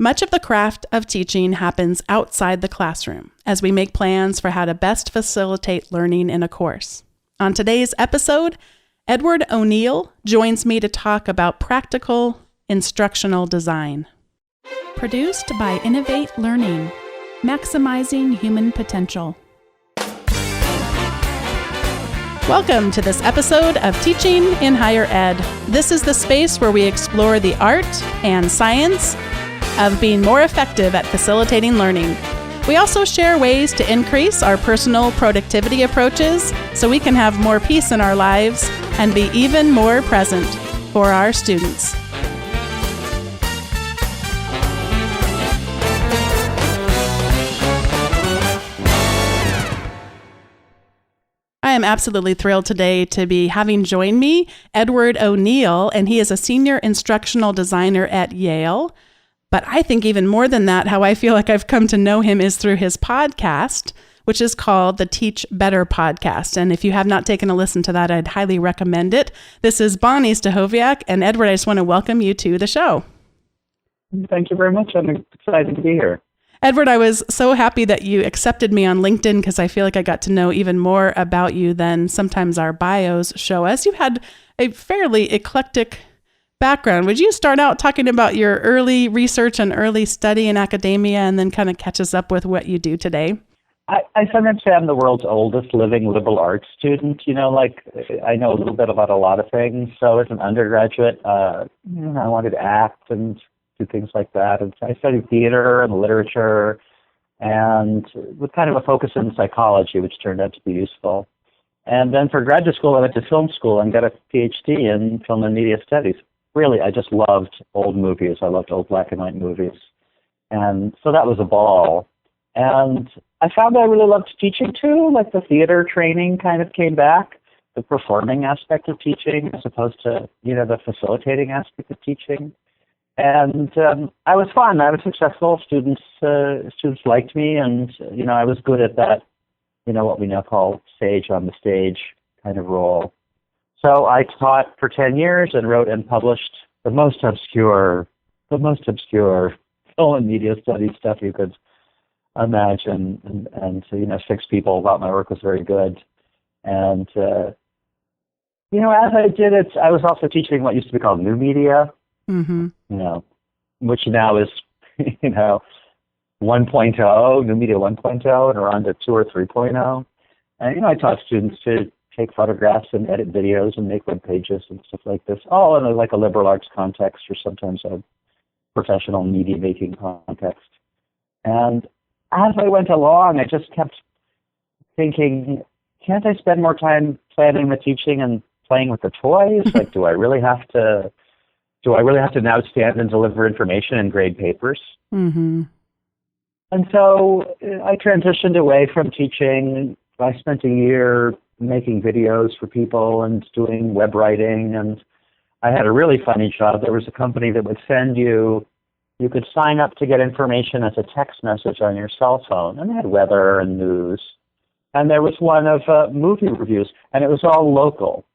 Much of the craft of teaching happens outside the classroom as we make plans for how to best facilitate learning in a course. On today's episode, Edward Oneill joins me to talk about practical instructional design. Produced by Innovate Learning, maximizing human potential. Welcome to this episode of Teaching in Higher Ed. This is the space where we explore the art and science of being more effective at facilitating learning. We also share ways to increase our personal productivity approaches so we can have more peace in our lives and be even more present for our students. I am absolutely thrilled today to be having join me Edward Oneill, and he is a senior instructional designer at Yale. But I think even more than that, how I feel like I've come to know him is through his podcast, which is called the Teach Better Podcast. And if you have not taken a listen to that, I'd highly recommend it. This is Bonnie Stachowiak, and Edward, I just want to welcome you to the show. Thank you very much. I'm excited to be here. Edward, I was so happy that you accepted me on LinkedIn because I feel like I got to know even more about you than sometimes our bios show us. You had a fairly eclectic background. Would you start out talking about your early research and early study in academia and then kind of catch us up with what you do today? I sometimes say I'm the world's oldest living liberal arts student. You know, like I know a little bit about a lot of things. So as an undergraduate, I wanted to act and do things like that. And so I studied theater and literature and with kind of a focus in psychology, which turned out to be useful. And then for graduate school, I went to film school and got a PhD in film and media studies. Really, I just loved old movies. I loved old black and white movies. And so that was a ball. And I found I really loved teaching too, like the theater training kind of came back, the performing aspect of teaching as opposed to, the facilitating aspect of teaching. And I was fun. I was successful. Students liked me, and, I was good at that, what we now call sage on the stage kind of role. So I taught for 10 years and wrote and published the most obscure film and media studies stuff you could imagine. And 6 people thought my work was very good. And, as I did it, I was also teaching what used to be called new media, which now is, 1.0, new media 1.0, and we're on to 2 or 3.0. And, I taught students to take photographs and edit videos and make web pages and stuff like this, all in a liberal arts context or sometimes a professional media making context. And as I went along, I just kept thinking, can't I spend more time planning the teaching and playing with the toys? Like, do I really have to now stand and deliver information and grade papers? Mm-hmm. And so I transitioned away from teaching. I spent a year making videos for people and doing web writing, and I had a really funny job. There was a company that would send you could sign up to get information as a text message on your cell phone, and they had weather and news. And there was one of movie reviews, and it was all local.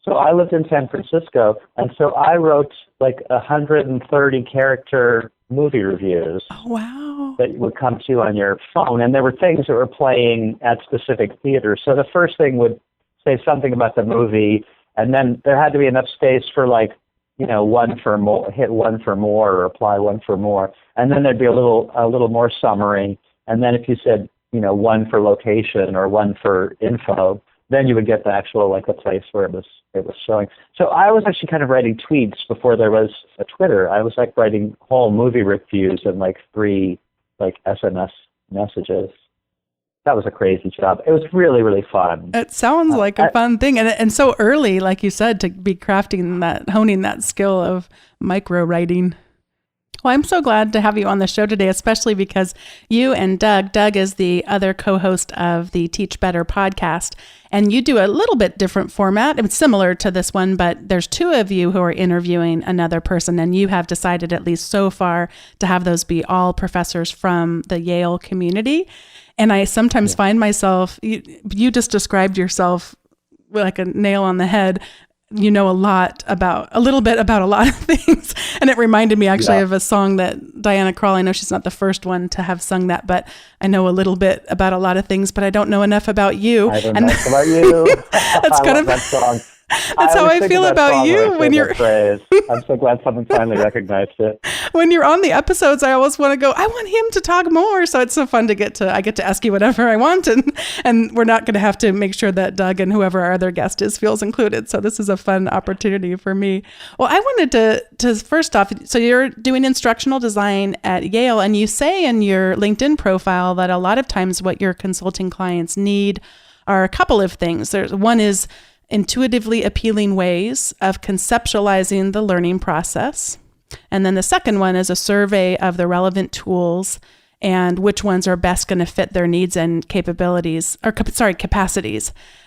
So I lived in San Francisco, and so I wrote 130 character movie reviews. Oh, wow. That would come to you on your phone. And there were things that were playing at specific theaters. So the first thing would say something about the movie, and then there had to be enough space for one for more, hit one for more, or apply one for more. And then there'd be a little more summary. And then if you said, one for location or one for info, then you would get the actual a place where it was showing. So I was actually kind of writing tweets before there was a Twitter. I was writing whole movie reviews and 3 SMS messages. That was a crazy job. It was really, really fun. It sounds like a fun thing. And so early, like you said, to be honing that skill of micro writing. Well, I'm so glad to have you on the show today, especially because you and Doug is the other co-host of the Teach Better podcast, and you do a little bit different format. It's similar to this one, but there's 2 of you who are interviewing another person, and you have decided, at least so far, to have those be all professors from the Yale community. And I sometimes find myself, you just described yourself like a nail on the head, you know a little bit about a lot of things. And it reminded me actually of a song that Diana Krall, I know she's not the first one to have sung that, but I know a little bit about a lot of things, but I don't know enough about you. I don't know enough about you. That's I kind love of that song. That's how I feel about you when you're. I'm so glad someone finally recognized it. When you're on the episodes, I always want to go, I want him to talk more. So it's so fun I get to ask you whatever I want, and we're not going to have to make sure that Doug and whoever our other guest is feels included. So this is a fun opportunity for me. Well, I wanted to first off, so you're doing instructional design at Yale, and you say in your LinkedIn profile that a lot of times what your consulting clients need are a couple of things. One is intuitively appealing ways of conceptualizing the learning process. And then the second one is a survey of the relevant tools and which ones are best going to fit their needs and capacities.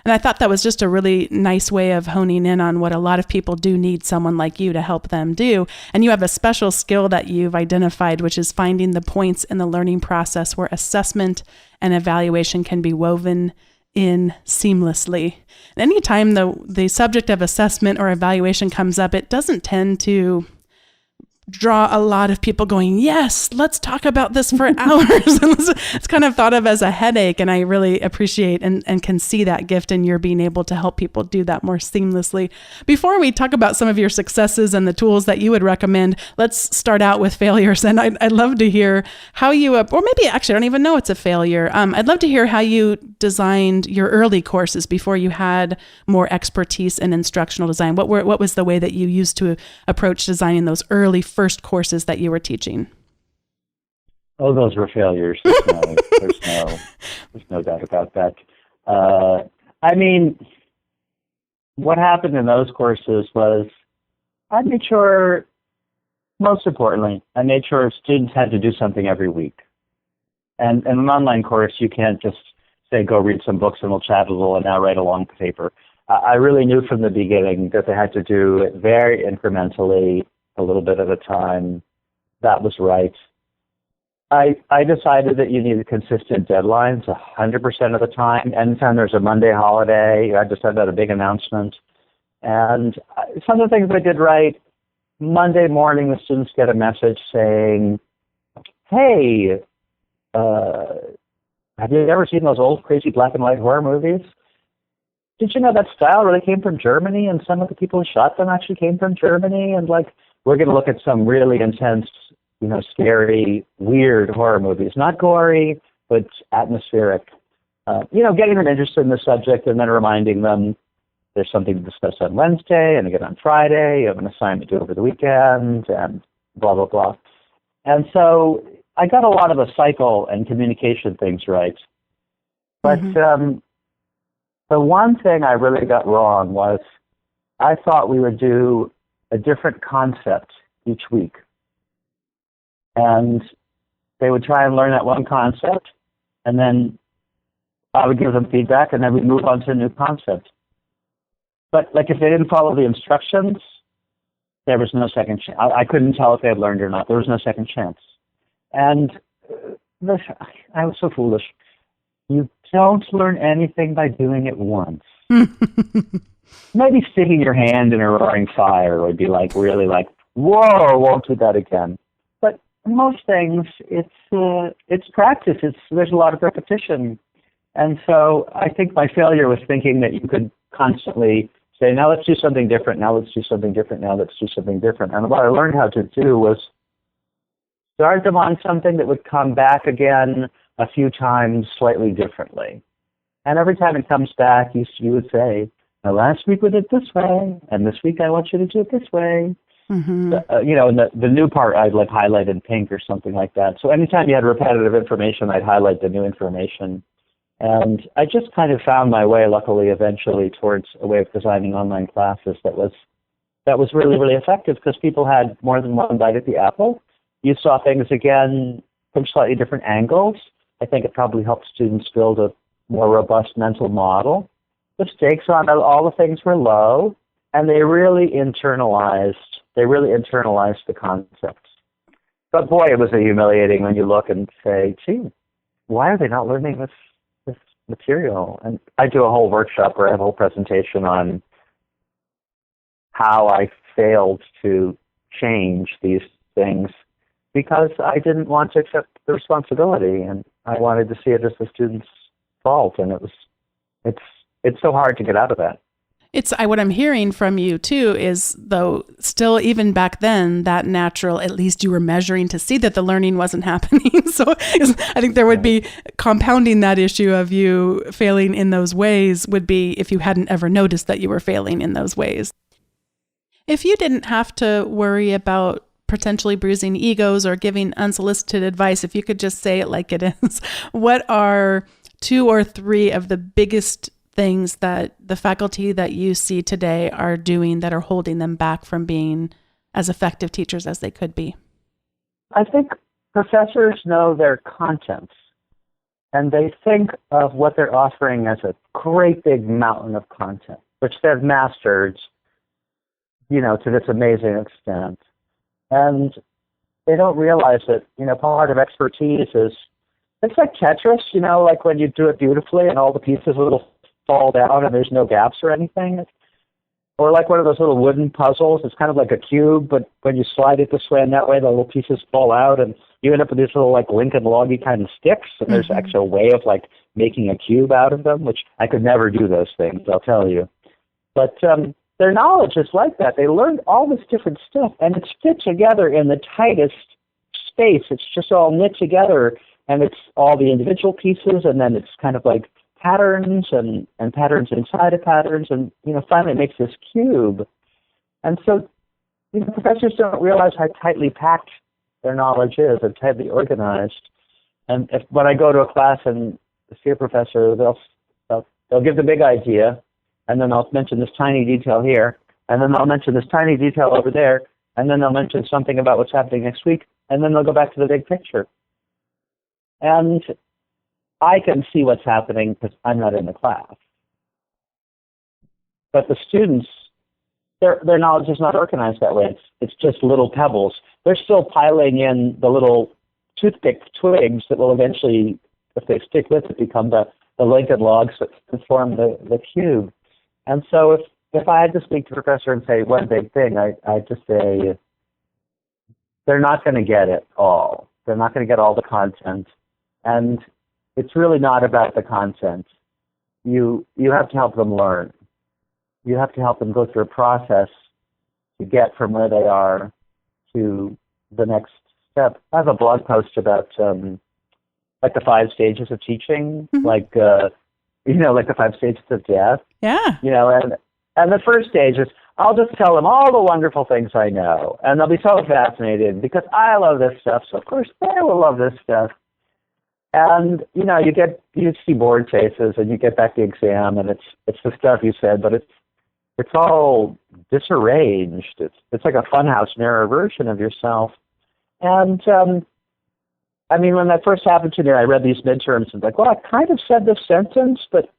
And I thought that was just a really nice way of honing in on what a lot of people do need someone like you to help them do. And you have a special skill that you've identified, which is finding the points in the learning process where assessment and evaluation can be woven in seamlessly. And anytime the subject of assessment or evaluation comes up, it doesn't tend to draw a lot of people going, yes, let's talk about this for hours. It's kind of thought of as a headache, and I really appreciate and can see that gift in your being able to help people do that more seamlessly. Before we talk about some of your successes and the tools that you would recommend, let's start out with failures. And I'd love to hear how you, or maybe actually I don't even know it's a failure. I'd love to hear how you designed your early courses before you had more expertise in instructional design. What was the way that you used to approach designing those early first courses that you were teaching? Oh, those were failures. There's no doubt about that. I mean, what happened in those courses was I made sure, most importantly, students had to do something every week. And in an online course, you can't just say, go read some books and we'll chat a little and now write a long paper. I really knew from the beginning that they had to do it very incrementally, a little bit at a time. That was right. I decided that you needed consistent deadlines 100% of the time. Anytime there's a Monday holiday, I just had that a big announcement. And some of the things I did right, Monday morning the students get a message saying, hey, have you ever seen those old crazy black and white horror movies? Did you know that style really came from Germany, and some of the people who shot them actually came from Germany? And we're going to look at some really intense, scary, weird horror movies. Not gory, but atmospheric. Getting them interested in the subject and then reminding them there's something to discuss on Wednesday and again on Friday. You have an assignment to do over the weekend and blah, blah, blah. And so I got a lot of the cycle and communication things right. But the one thing I really got wrong was I thought we would do a different concept each week. And they would try and learn that one concept, and then I would give them feedback, and then we'd move on to a new concept. But if they didn't follow the instructions, there was no second chance. I couldn't tell if they had learned or not. There was no second chance. And I was so foolish. You don't learn anything by doing it once. Maybe sticking your hand in a roaring fire would be really whoa, won't do that again. But most things, it's practice. There's a lot of repetition. And so I think my failure was thinking that you could constantly say, now let's do something different, now let's do something different, now let's do something different. And what I learned how to do was start them on something that would come back again a few times slightly differently. And every time it comes back, you would say, now last week we did it this way, and this week I want you to do it this way. And the new part I'd highlight in pink or something like that. So anytime you had repetitive information, I'd highlight the new information. And I just kind of found my way, luckily, eventually towards a way of designing online classes that was really, really effective because people had more than one bite at the apple. You saw things again from slightly different angles. I think it probably helped students build a more robust mental model. The stakes on all the things were low, and they really internalized the concepts. But boy, it was humiliating when you look and say, gee, why are they not learning this material? And I do a whole workshop where I have a whole presentation on how I failed to change these things because I didn't want to accept the responsibility, and I wanted to see it as the student's fault, and it's so hard to get out of that. What I'm hearing from you too is, though, still even back then, that natural, at least you were measuring to see that the learning wasn't happening. So I think there would be compounding that issue of you failing in those ways would be if you hadn't ever noticed that you were failing in those ways. If you didn't have to worry about potentially bruising egos or giving unsolicited advice, if you could just say it like it is, what are 2 or 3 of the biggest things that the faculty that you see today are doing that are holding them back from being as effective teachers as they could be? I think professors know their contents, and they think of what they're offering as a great big mountain of content, which they've mastered, to this amazing extent. And they don't realize that, part of expertise is, it's like Tetris, like when you do it beautifully and all the pieces will fall down and there's no gaps or anything. Or like one of those little wooden puzzles. It's kind of like a cube, but when you slide it this way and that way, the little pieces fall out and you end up with these little like Lincoln Loggy kind of sticks. And there's actually a way of like making a cube out of them, which I could never do those things, I'll tell you. But their knowledge is like that. They learned all this different stuff and it's fit together in the tightest space. It's just all knit together and it's all the individual pieces and then it's kind of like patterns and patterns inside of patterns, and finally it makes this cube. And so professors don't realize how tightly packed their knowledge is and tightly organized. And when I go to a class and see a professor, they'll give the big idea, and then I'll mention this tiny detail here, and then I'll mention this tiny detail over there, and then they'll mention something about what's happening next week, and then they'll go back to the big picture. And I can see what's happening because I'm not in the class. But the students, their knowledge is not organized that way. It's just little pebbles. They're still piling in the little toothpick twigs that will eventually, if they stick with it, become the Lincoln logs that form the cube. And so if I had to speak to a professor and say one big thing, I'd just say they're not going to get it all. They're not going to get all the content. And it's really not about the content. You have to help them learn. You have to help them go through a process to get from where they are to the next step. I have a blog post about like the 5 stages of teaching, like like the 5 stages of death. Yeah. And the first stage is I'll just tell them all the wonderful things I know, and they'll be so fascinated because I love this stuff. So of course they will love this stuff. And you see bored faces, and you get back the exam, and it's the stuff you said, but it's all disarranged. It's like a funhouse mirror version of yourself. And when that first happened to me, I read these midterms and like, well, I kind of said this sentence, but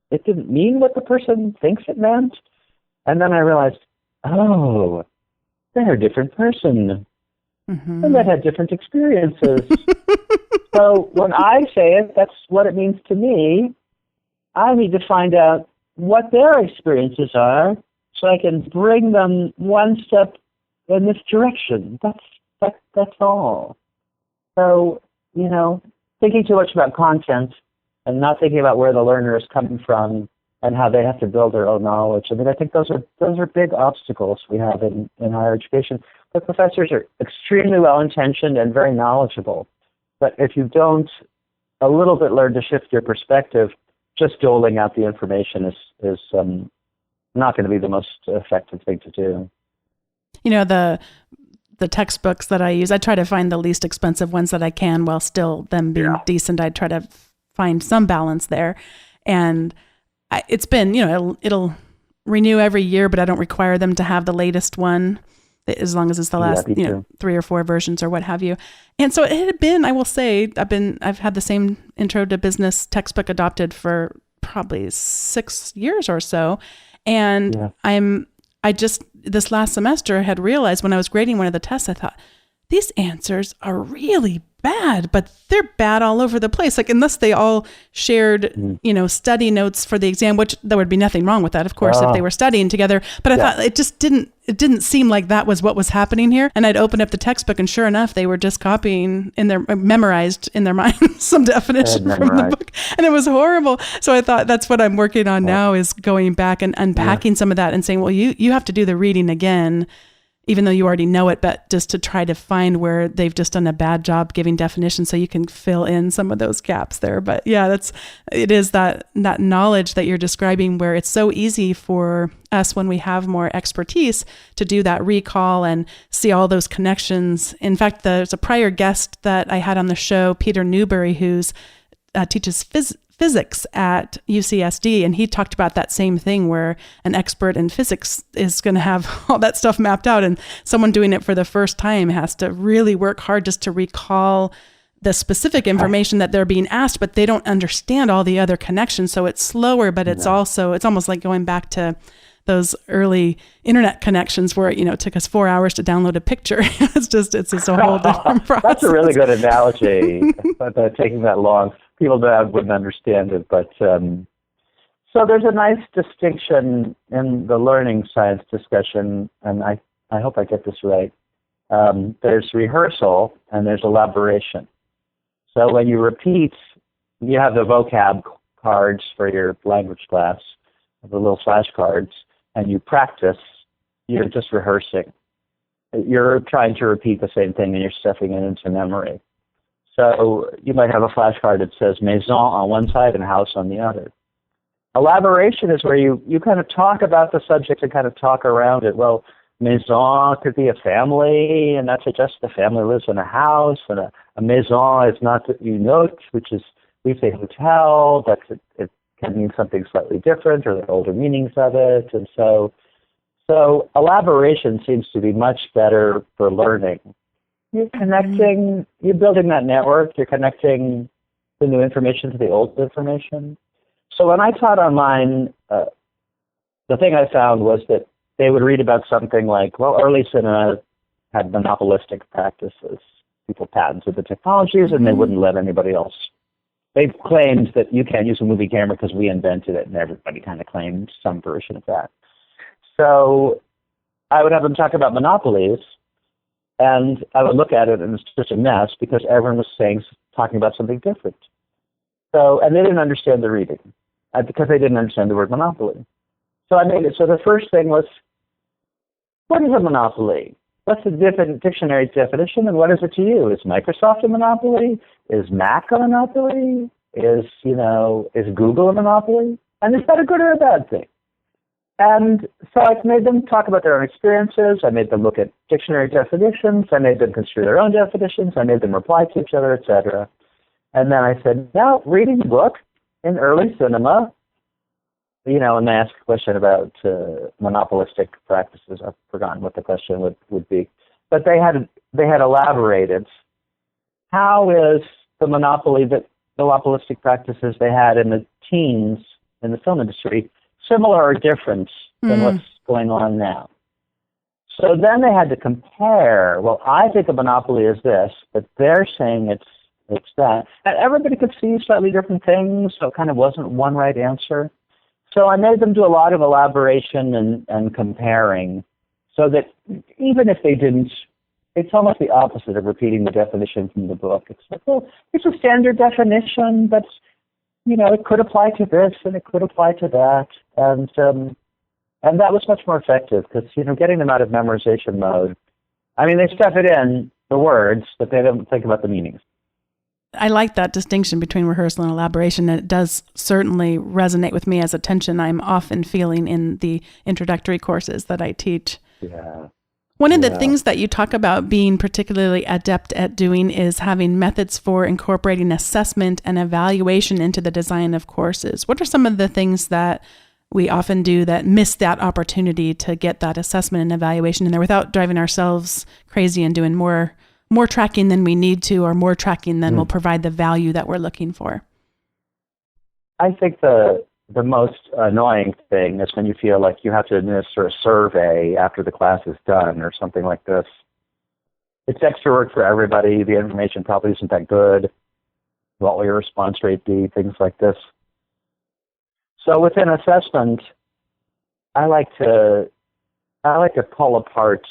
it didn't mean what the person thinks it meant. And then I realized, oh, they're a different person. And that had different experiences. So when I say it, that's what it means to me. I need to find out what their experiences are so I can bring them one step in this direction. That's all. So, thinking too much about content and not thinking about where the learner is coming from and how they have to build their own knowledge. I think those are big obstacles we have in higher education. The professors are extremely well-intentioned and very knowledgeable. But if you don't a little bit learn to shift your perspective, just doling out the information is not going to be the most effective thing to do. The textbooks that I use, I try to find the least expensive ones that I can while still them being decent. I try to find some balance there. And it's been, it'll renew every year, but I don't require them to have the latest one as long as it's the last, 3 or 4 versions or what have you. And so it had been, I will say, I've had the same Intro to Business textbook adopted for probably 6 years or so. And I just this last semester had realized when I was grading one of the tests, I thought, these answers are really bad, but they're bad all over the place. Like, unless they all shared, study notes for the exam, which there would be nothing wrong with that, of course, if they were studying together. But I thought it just didn't seem like that was what was happening here. And I'd open up the textbook, and sure enough, they were just copying memorized in their minds some definition from the book. And it was horrible. So I thought that's what I'm working on now, is going back and unpacking some of that and saying, well, you have to do the reading again, even though you already know it, but just to try to find where they've just done a bad job giving definitions, so you can fill in some of those gaps there. But yeah, it is that knowledge that you're describing, where it's so easy for us, when we have more expertise, to do that recall and see all those connections. In fact, there's a prior guest that I had on the show, Peter Newberry, who's teaches physics at UCSD, and he talked about that same thing, where an expert in physics is going to have all that stuff mapped out, and someone doing it for the first time has to really work hard just to recall the specific information that they're being asked, but they don't understand all the other connections. So it's slower, but it's almost like going back to those early internet connections where, it took us 4 hours to download a picture. It's just a whole different process. That's a really good analogy, but taking that long. People that wouldn't understand it, but so there's a nice distinction in the learning science discussion, and I hope I get this right. There's rehearsal and there's elaboration. So when you repeat, you have the vocab cards for your language class, the little flashcards, and you practice, you're just rehearsing. You're trying to repeat the same thing and you're stuffing it into memory. So you might have a flashcard that says maison on one side and house on the other. Elaboration is where you kind of talk about the subject and kind of talk around it. Well, maison could be a family, and that's just the family lives in a house, and a maison is not that you note, which is, we say hotel, but it can mean something slightly different, or the older meanings of it. And so elaboration seems to be much better for learning. You're connecting, you're building that network, you're connecting the new information to the old information. So when I taught online, the thing I found was that they would read about something like, well, early cinema had monopolistic practices. People patented the technologies and they wouldn't let anybody else. They claimed that you can't use a movie camera because we invented it, and everybody kind of claimed some version of that. So I would have them talk about monopolies, and I would look at it, and it's just a mess because everyone was talking about something different. So, and they didn't understand the reading because they didn't understand the word monopoly. So I made it. So the first thing was, what is a monopoly? What's the dictionary definition, and what is it to you? Is Microsoft a monopoly? Is Mac a monopoly? Is Google a monopoly? And is that a good or a bad thing? And so I made them talk about their own experiences. I made them look at dictionary definitions. I made them construe their own definitions. I made them reply to each other, etc. And then I said, now, reading the book in early cinema, and they asked a question about monopolistic practices. I've forgotten what the question would be. But they had elaborated. How is the monopolistic practices they had in the teens in the film industry similar or different than what's going on now? So then they had to compare. Well, I think a monopoly is this, but they're saying it's that. And everybody could see slightly different things, so it kind of wasn't one right answer. So I made them do a lot of elaboration and comparing, so that even if they didn't, it's almost the opposite of repeating the definition from the book. It's like, well, it's a standard definition, but it could apply to this and it could apply to that, and that was much more effective because getting them out of memorization mode. I mean, they stuff it in the words, but they don't think about the meanings. I like that distinction between rehearsal and elaboration, and it does certainly resonate with me as a tension I'm often feeling in the introductory courses that I teach. Yeah. One of the things that you talk about being particularly adept at doing is having methods for incorporating assessment and evaluation into the design of courses. What are some of the things that we often do that miss that opportunity to get that assessment and evaluation in there without driving ourselves crazy and doing more tracking than we need to, or more tracking than will provide the value that we're looking for? I think the most annoying thing is when you feel like you have to administer a survey after the class is done or something like this. It's extra work for everybody. The information probably isn't that good. What will your response rate be? Things like this. So within assessment, I like to pull apart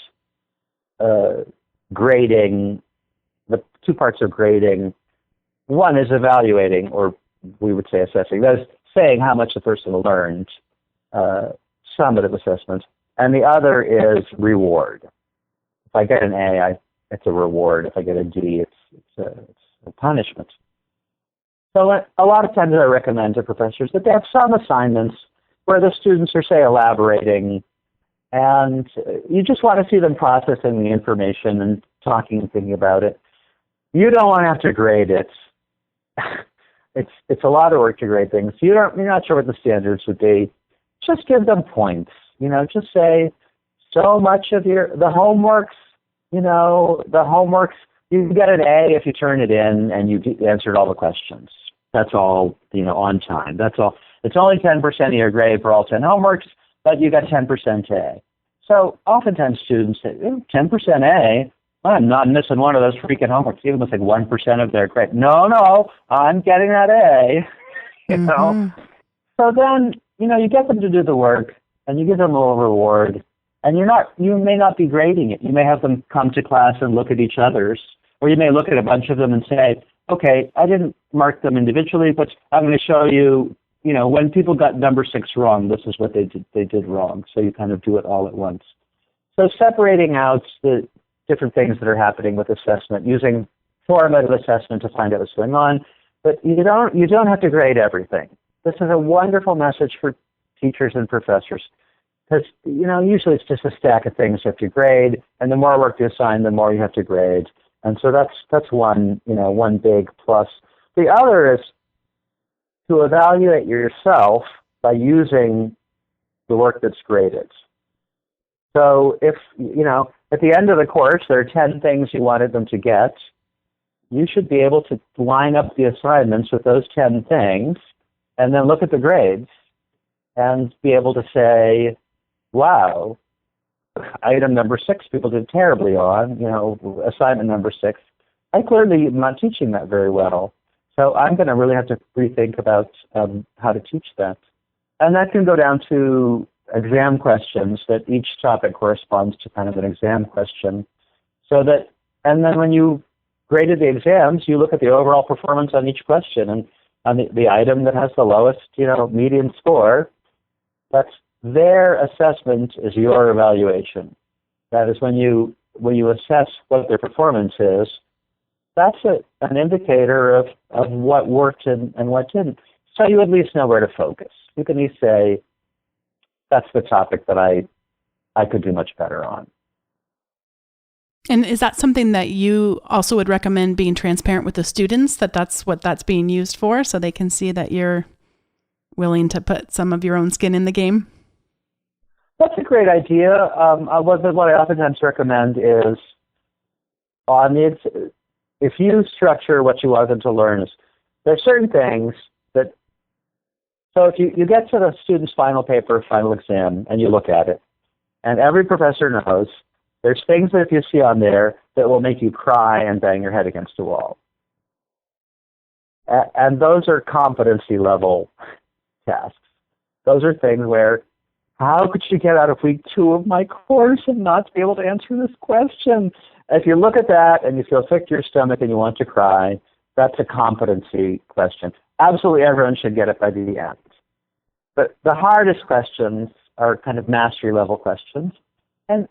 grading. The two parts of grading. One is evaluating, or we would say assessing. That is saying how much the person learned, summative assessment. And the other is reward. If I get an A, it's a reward. If I get a D, it's a punishment. So a lot of times I recommend to professors that they have some assignments where the students are, say, elaborating, and you just want to see them processing the information and talking and thinking about it. You don't want to have to grade it. It's a lot of work to grade things. You're not sure what the standards would be. Just give them points. Just say, so much of the homeworks, you get an A if you turn it in and you answered all the questions. That's all, on time. That's all. It's only 10% of your grade for all 10 homeworks, but you got 10% A. So oftentimes students say, 10% A? I'm not missing one of those freaking homeworks, even if it's like 1% of their grade. No, I'm getting that A. So then, you get them to do the work, and you give them a little reward, and you may not be grading it. You may have them come to class and look at each other's, or you may look at a bunch of them and say, okay, I didn't mark them individually, but I'm going to show you, when people got number 6 wrong, this is what they did wrong. So you kind of do it all at once. So separating out the different things that are happening with assessment, using formative assessment to find out what's going on, but you don't have to grade everything. This is a wonderful message for teachers and professors. Because, usually it's just a stack of things you have to grade, and the more work you assign, the more you have to grade. And so that's one big plus. The other is to evaluate yourself by using the work that's graded. So if, at the end of the course, there are 10 things you wanted them to get, you should be able to line up the assignments with those 10 things, and then look at the grades, and be able to say, wow, item number 6 people did terribly on, assignment number 6. I clearly am not teaching that very well. So I'm going to really have to rethink about how to teach that. And that can go down to exam questions, that each topic corresponds to kind of an exam question. And then when you graded the exams, you look at the overall performance on each question, and on the item that has the lowest, median score, that's their assessment is your evaluation. That is when you assess what their performance is, that's an indicator of what worked and what didn't. So you at least know where to focus. You can at least say, that's the topic that I could do much better on. And is that something that you also would recommend being transparent with the students, that's what that's being used for, so they can see that you're willing to put some of your own skin in the game? That's a great idea. What I oftentimes recommend is if you structure what you want them to learn, there are certain things that, so if you get to the student's final paper, final exam, and you look at it, and every professor knows there's things that if you see on there that will make you cry and bang your head against a wall. And those are competency level tasks. Those are things where, how could you get out of week 2 of my course and not be able to answer this question? If you look at that and you feel sick to your stomach and you want to cry, that's a competency question. Absolutely everyone should get it by the end. But the hardest questions are kind of mastery level questions. And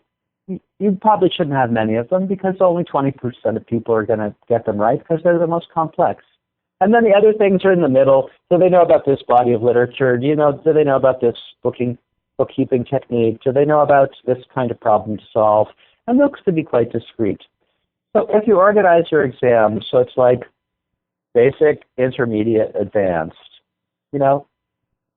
you probably shouldn't have many of them because only 20% of people are going to get them right because they're the most complex. And then the other things are in the middle. Do they know about this body of literature? Do they know about this bookkeeping technique? Do they know about this kind of problem to solve? And those could be quite discrete. So if you organize your exams, so it's like basic, intermediate, advanced,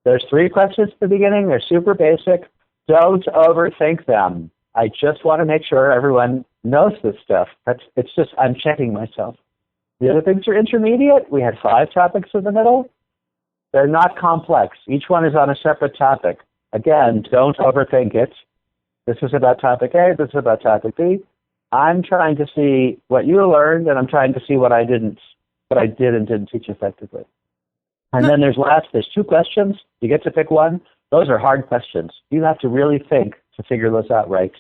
there's 3 questions at the beginning. They're super basic. Don't overthink them. I just want to make sure everyone knows this stuff. It's just, I'm checking myself. The other things are intermediate. We had 5 topics in the middle. They're not complex. Each one is on a separate topic. Again, don't overthink it. This is about topic A, this is about topic B. I'm trying to see what you learned, and I'm trying to see what I did and didn't teach effectively. And then there's 2 questions. You get to pick one. Those are hard questions. You have to really think to figure those out right.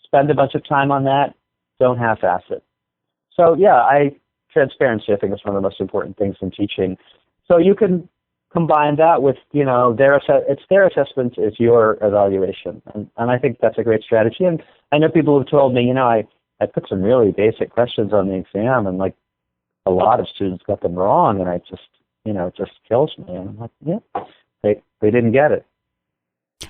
Spend a bunch of time on that. Don't half-ass it. So yeah, transparency I think is one of the most important things in teaching. So you can combine that with, it's their assessment, it's your evaluation. And I think that's a great strategy. And I know people who've told me, I put some really basic questions on the exam, and like a lot of students got them wrong, and it just kills me. And I'm like, yeah, they didn't get it.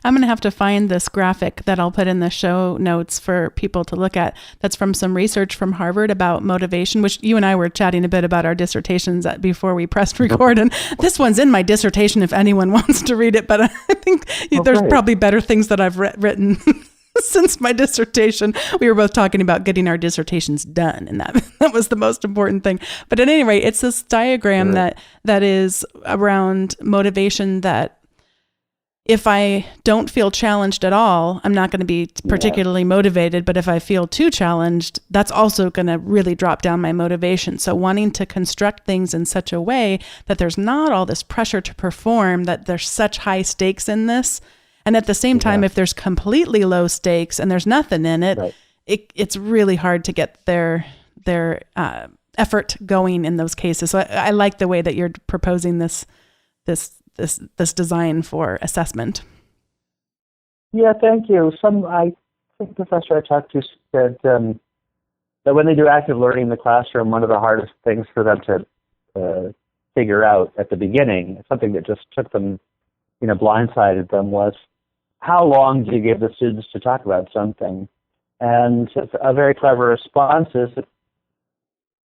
I'm going to have to find this graphic that I'll put in the show notes for people to look at. That's from some research from Harvard about motivation, which you and I were chatting a bit about our dissertations before we pressed record. And this one's in my dissertation if anyone wants to read it. But I think there's probably better things that I've written since my dissertation. We were both talking about getting our dissertations done, and that was the most important thing. But at any rate, it's this diagram that is around motivation, that if I don't feel challenged at all, I'm not going to be particularly motivated. But if I feel too challenged, that's also going to really drop down my motivation. So wanting to construct things in such a way that there's not all this pressure to perform, that there's such high stakes in this. And at the same time, if there's completely low stakes and there's nothing in it, it's really hard to get their effort going in those cases. So I like the way that you're proposing this design for assessment. Yeah, thank you. I think the professor I talked to said that when they do active learning in the classroom, one of the hardest things for them to figure out at the beginning, something that just took them, blindsided them, was how long do you give the students to talk about something? And a very clever response is that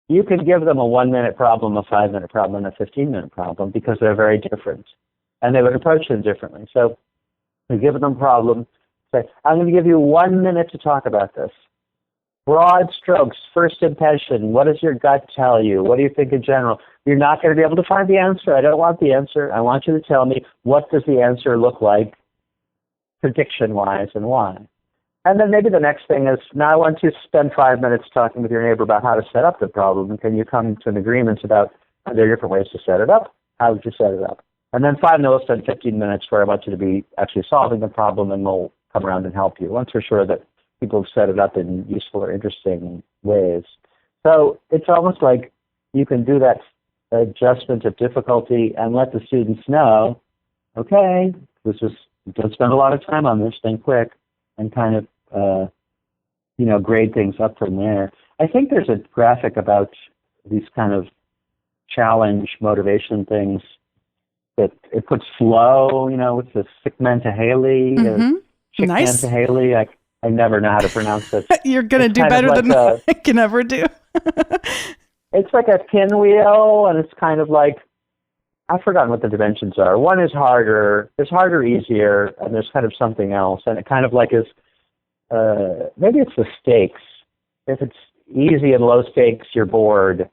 you can give them a 1-minute problem, a 5-minute problem, and a 15-minute problem because they're very different, and they would approach them differently. So you give them a problem, say, I'm going to give you 1 minute to talk about this. Broad strokes, first impression, what does your gut tell you? What do you think in general? You're not going to be able to find the answer. I don't want the answer. I want you to tell me, what does the answer look like prediction-wise and why? And then maybe the next thing is, now I want you to spend 5 minutes talking with your neighbor about how to set up the problem. Can you come to an agreement about, are there different ways to set it up? How would you set it up? And then finally, we'll spend 15 minutes where I want you to be actually solving the problem, and we'll come around and help you once we're sure that people have set it up in useful or interesting ways. So it's almost like you can do that adjustment of difficulty and let the students know, okay, don't spend a lot of time on this, think quick, and kind of grade things up from there. I think there's a graphic about these kind of challenge motivation things that it puts flow, with the Sigmenta-Haley, Haley. I never know how to pronounce it. You're going to do better than I can ever do. It's like a pinwheel, and it's kind of like, I've forgotten what the dimensions are. One is harder, there's harder, easier, and there's kind of something else. And it kind of like is, maybe it's the stakes. If it's easy and low stakes, you're bored.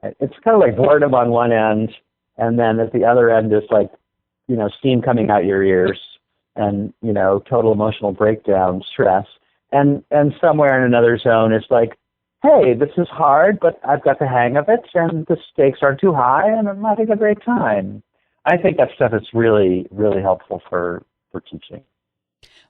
It's kind of like boredom on one end, and then at the other end is like, steam coming out your ears, and, total emotional breakdown, stress. And somewhere in another zone is like, hey, this is hard, but I've got the hang of it, and the stakes aren't too high, and I'm having a great time. I think that stuff is really, really helpful for teaching.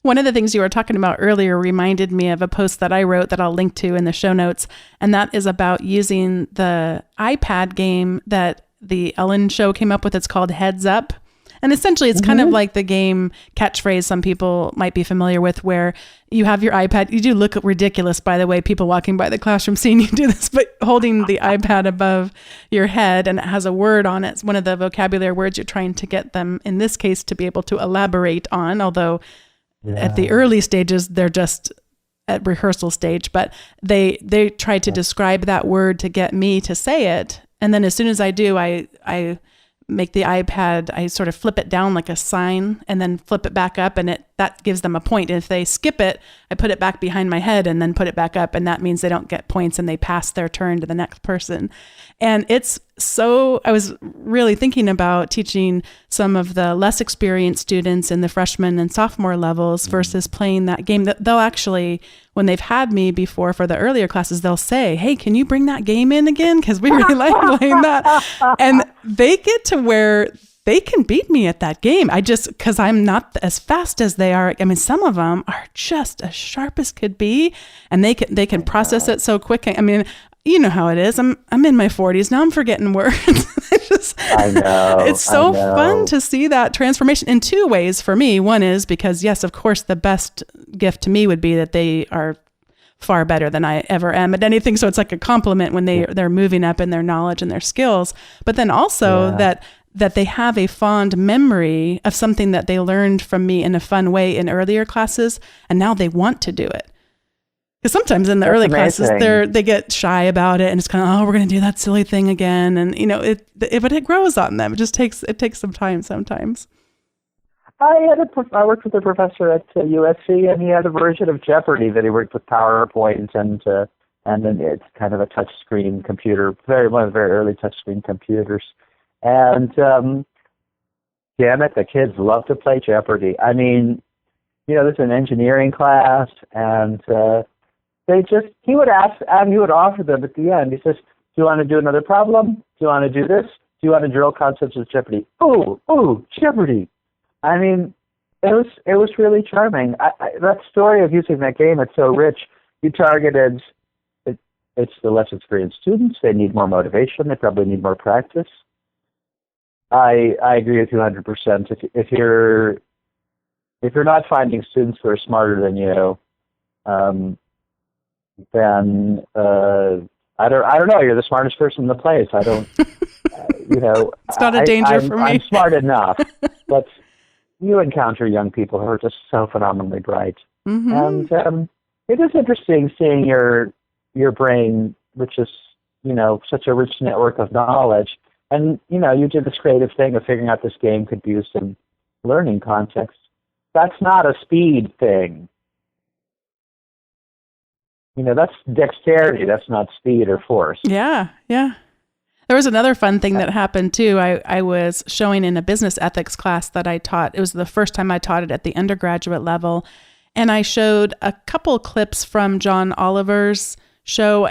One of the things you were talking about earlier reminded me of a post that I wrote that I'll link to in the show notes, and that is about using the iPad game that the Ellen show came up with. It's called Heads Up. And essentially, it's kind of like the game catchphrase some people might be familiar with, where you have your iPad. You do look ridiculous, by the way, people walking by the classroom seeing you do this, but holding the iPad above your head, and it has a word on it. It's one of the vocabulary words you're trying to get them, in this case, to be able to elaborate on, although at the early stages, they're just at rehearsal stage. But they try to describe that word to get me to say it. And then as soon as I do, I make the iPad, I sort of flip it down like a sign and then flip it back up, and that gives them a point. And if they skip it, I put it back behind my head and then put it back up, and that means they don't get points and they pass their turn to the next person. And it's I was really thinking about teaching some of the less experienced students in the freshman and sophomore levels versus playing that game. That they'll actually, when they've had me before for the earlier classes, they'll say, "Hey, can you bring that game in again? Because we really like playing that." And they get to where they can beat me at that game. Because I'm not as fast as they are. I mean, some of them are just as sharp as could be, and they can process it so quick. I mean, you know how it is. I'm in my 40s now. I'm forgetting words. I know. It's so fun to see that transformation in two ways for me. One is because, yes, of course, the best gift to me would be that they are far better than I ever am at anything. So it's like a compliment when they're moving up in their knowledge and their skills. But then also that they have a fond memory of something that they learned from me in a fun way in earlier classes, and now they want to do it. Because sometimes in the early classes, they get shy about it, and it's kind of, we're going to do that silly thing again, and but it grows on them. It takes some time sometimes. I worked with a professor at USC, and he had a version of Jeopardy that he worked with PowerPoint, and then it's kind of a touch screen computer, one of the very early touch screen computers, and damn it, the kids love to play Jeopardy. I mean, this is an engineering class, and he would offer them at the end. He says, "Do you want to do another problem? Do you want to do this? Do you want to drill concepts of Jeopardy?" Oh, Jeopardy! I mean, it was really charming. That story of using that game, it's so rich. You targeted it's the less experienced students. They need more motivation. They probably need more practice. I agree with you 100%. If you're not finding students who are smarter than you, then I don't know. You're the smartest person in the place. I don't. It's not a danger for me. I'm smart enough, but you encounter young people who are just so phenomenally bright, and it is interesting seeing your brain, which is such a rich network of knowledge, and you did this creative thing of figuring out this game could be used in learning context. That's not a speed thing. That's dexterity. That's not speed or force. Yeah. There was another fun thing that happened too. I was showing in a business ethics class that I taught. It was the first time I taught it at the undergraduate level. And I showed a couple clips from John Oliver's show.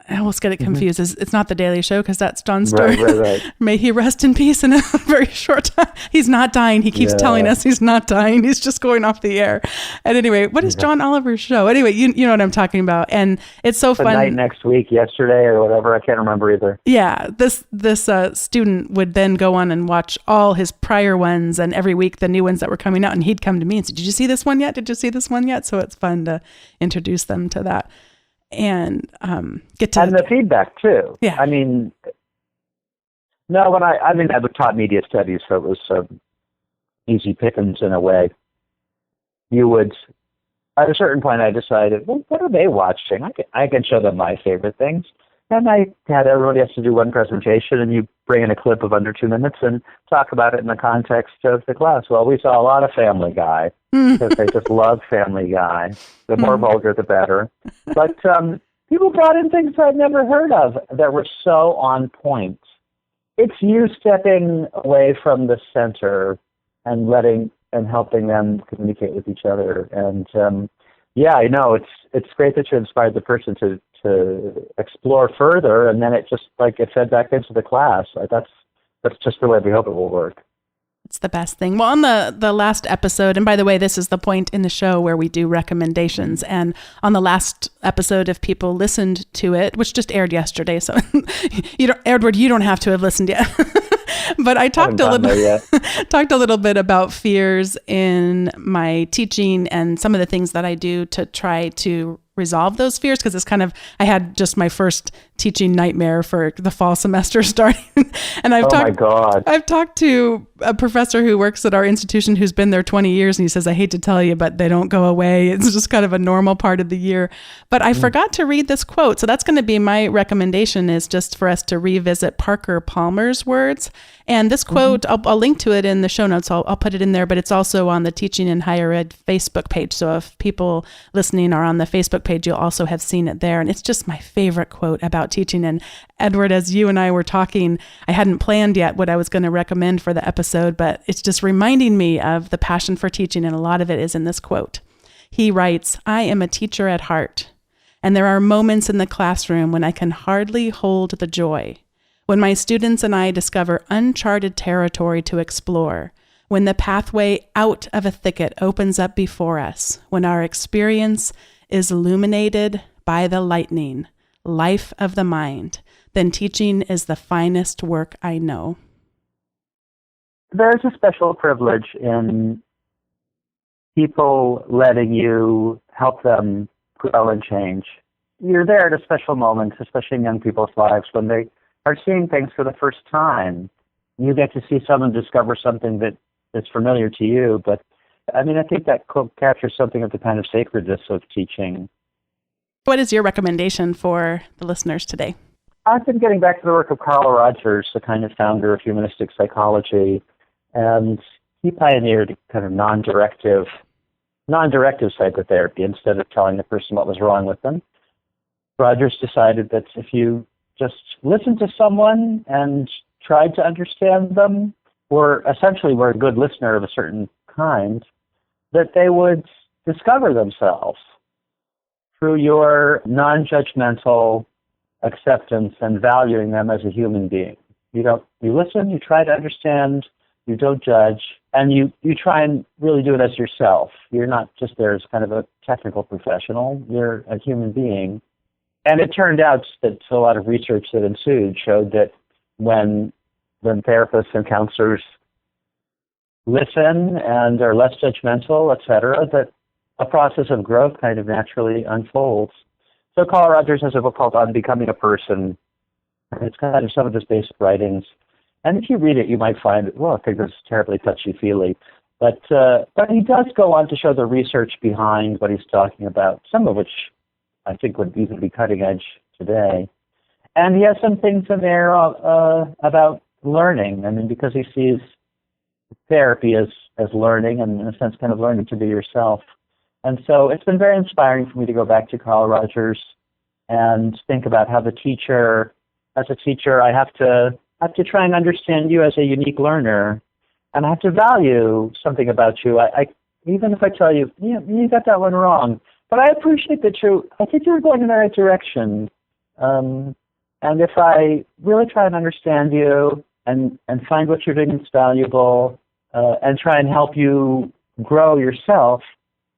I almost get it confused. It's not The Daily Show because that's John's story. Right. May he rest in peace in a very short time. He's not dying. He keeps telling us he's not dying. He's just going off the air. And anyway, what is John Oliver's show? Anyway, you know what I'm talking about. And it's so fun. Night next week, yesterday, or whatever. I can't remember either. Yeah. This student would then go on and watch all his prior ones, and every week the new ones that were coming out. And he'd come to me and say, "Did you see this one yet? Did you see this one yet?" So it's fun to introduce them to that. And get to the feedback too. Yeah. I mean, no, I taught media studies, so it was easy pickings in a way. You would, at a certain point, I decided, well, what are they watching? I can show them my favorite things. And I had everybody has to do one presentation, and you bring in a clip of under 2 minutes and talk about it in the context of the class. Well, we saw a lot of Family Guy because they just love Family Guy. The more vulgar, the better. But people brought in things I'd never heard of that were so on point. It's you stepping away from the center and helping them communicate with each other. And I know it's great that you inspired the person to explore further, and then it just it fed back into the class. That's just the way we hope it will work. It's the best thing. Well, on the last episode, and by the way, this is the point in the show where we do recommendations. And on the last episode, if people listened to it, which just aired yesterday, so Edward, you don't have to have listened yet. But I talked a little bit about fears in my teaching and some of the things that I do to try to resolve those fears, because it's I had just my first teaching nightmare for the fall semester starting. And I've talked to a professor who works at our institution who's been there 20 years, and he says, I hate to tell you, but they don't go away. It's just kind of a normal part of the year. But I forgot to read this quote. So that's going to be my recommendation, is just for us to revisit Parker Palmer's words. And this quote, I'll link to it in the show notes. I'll put it in there, but it's also on the Teaching in Higher Ed Facebook page. So if people listening are on the Facebook page, you'll also have seen it there. And it's just my favorite quote about teaching. And Edward, as you and I were talking, I hadn't planned yet what I was going to recommend for the episode, but it's just reminding me of the passion for teaching, and a lot of it is in this quote. He writes, "I am a teacher at heart, and there are moments in the classroom when I can hardly hold the joy, when my students and I discover uncharted territory to explore, when the pathway out of a thicket opens up before us, when our experience is illuminated by the lightning, life of the mind, then teaching is the finest work I know." There's a special privilege in people letting you help them grow and change. You're there at a special moment, especially in young people's lives, when they are seeing things for the first time. You get to see someone discover something that's familiar to you, but I think that captures something of the kind of sacredness of teaching. What is your recommendation for the listeners today? I've been getting back to the work of Carl Rogers, the kind of founder of humanistic psychology, and he pioneered a kind of non-directive psychotherapy. Instead of telling the person what was wrong with them, Rogers decided that if you just listened to someone and tried to understand them, or essentially were a good listener of a certain kind, that they would discover themselves through your non-judgmental acceptance and valuing them as a human being. You listen, you try to understand, you don't judge, and you try and really do it as yourself. You're not just there as kind of a technical professional, you're a human being. And it turned out that a lot of research that ensued showed that when therapists and counselors listen and are less judgmental, etc., that a process of growth kind of naturally unfolds. So Carl Rogers has a book called On Becoming a Person. It's kind of some of his basic writings. And if you read it, you might find, I think this is terribly touchy-feely. But he does go on to show the research behind what he's talking about, some of which I think would even be cutting edge today. And he has some things in there about learning. Because he sees therapy as learning, and in a sense kind of learning to be yourself. And so it's been very inspiring for me to go back to Carl Rogers and think about how as a teacher, I have to try and understand you as a unique learner, and I have to value something about you. I even if I tell you, you got that one wrong, but I appreciate that I think you're going in the right direction. And if I really try and understand you and find what you're doing is valuable, and try and help you grow yourself,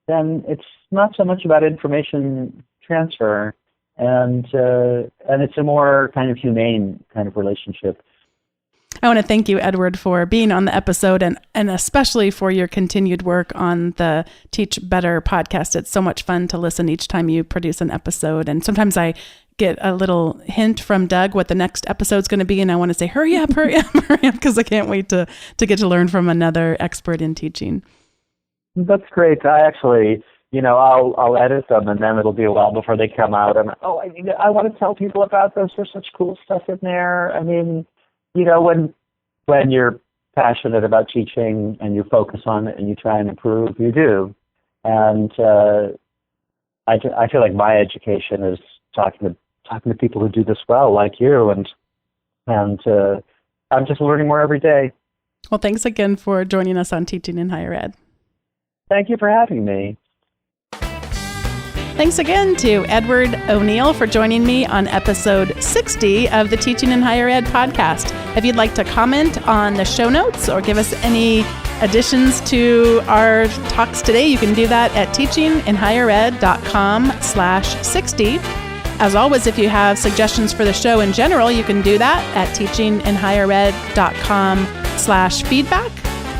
then it's not so much about information transfer, and it's a more kind of humane kind of relationship. I want to thank you, Edward, for being on the episode, and especially for your continued work on the Teach Better podcast. It's so much fun to listen each time you produce an episode, and sometimes I get a little hint from Doug what the next episode's going to be, and I want to say, hurry up, because I can't wait to get to learn from another expert in teaching. That's great. I actually, I'll edit them, and then it'll be a while before they come out. And I want to tell people about this. There's such cool stuff in there. When you're passionate about teaching and you focus on it and you try and improve, you do. And I feel like my education is talking to people who do this well, like you, and I'm just learning more every day. Well, thanks again for joining us on Teaching in Higher Ed. Thank you for having me. Thanks again to Edward Oneill for joining me on episode 60 of the Teaching in Higher Ed podcast. If you'd like to comment on the show notes or give us any additions to our talks today, you can do that at teachinginhighered.com/60. As always, if you have suggestions for the show in general, you can do that at teachinginhighered.com/feedback.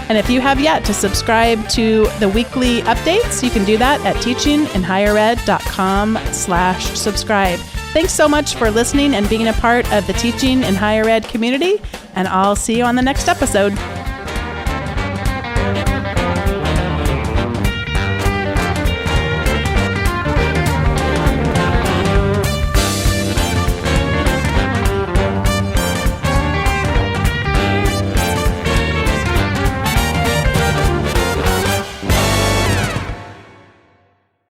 And if you have yet to subscribe to the weekly updates, you can do that at teachinginhighered.com/subscribe. Thanks so much for listening and being a part of the Teaching in Higher Ed community, and I'll see you on the next episode.